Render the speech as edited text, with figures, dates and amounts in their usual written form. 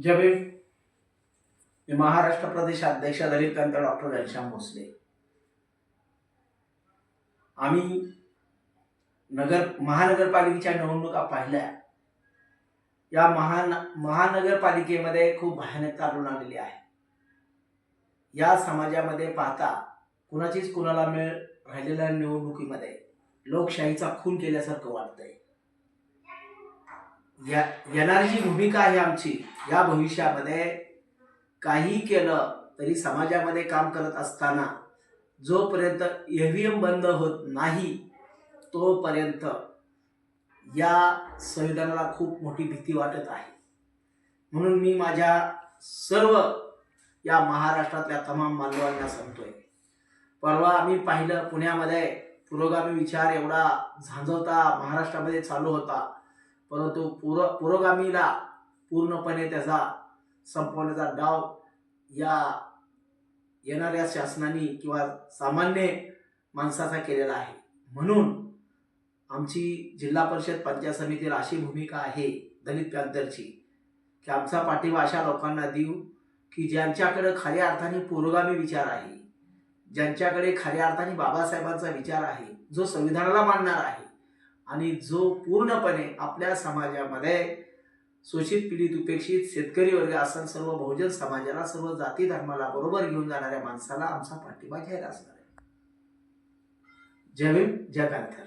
जय भीम. मी महाराष्ट्र प्रदेश अध्यक्ष दलित क्रांती डॉक्टर घनश्याम भोसले. आम्ही महानगरपालिकेच्या निवडणुका पाहिल्या. या महानगरपालिकेमध्ये खूप भयानकता आढळून आलेली आहे. या समाजामध्ये पाहता कुणाचीच कुणाला मिळ राहिलेल्या निवडणुकीमध्ये लोकशाहीचा खून केल्यासारखं वाटतंय. येणारी जी भूमिका आहे आमची, या भविष्यामध्ये काही केलं तरी समाजामध्ये काम करत असताना जोपर्यंत ईव्हीएम बंद होत नाही तोपर्यंत या संविधानाला खूप मोठी भीती वाटत आहे. म्हणून मी माझ्या सर्व या महाराष्ट्रातल्या तमाम बांधवांना सांगतोय, परवा आम्ही पाहिलं पुण्यामध्ये पुरोगामी विचार एवढा झांजवता महाराष्ट्रामध्ये चालू होता, परंतु पुरोगामीला पूर्णपणे त्याचा संपवण्याचा डाव या येणाऱ्या शासनाने किंवा सामान्य माणसाचा केलेला आहे. म्हणून आमची जिल्हा परिषद पंचायत समितीला अशी भूमिका आहे दलित पॅंथरची की आमचा पाठिंबा अशा लोकांना देऊ की ज्यांच्याकडे खऱ्या अर्थाने पुरोगामी विचार आहे, ज्यांच्याकडे खऱ्या अर्थाने बाबासाहेबांचा विचार आहे, जो संविधानाला मानणार आहे आणि जो पूर्णपणे आपल्या समाजामध्ये शोषित पीडित उपेक्षित शेतकरी वर्ग असं सर्व बहुजन समाजाला सर्व जाती धर्माला बरोबर घेऊन जाणाऱ्या माणसाला आमचा पाठिंबा जाहीर असणार आहे. जय भीम, जय पॅंथर.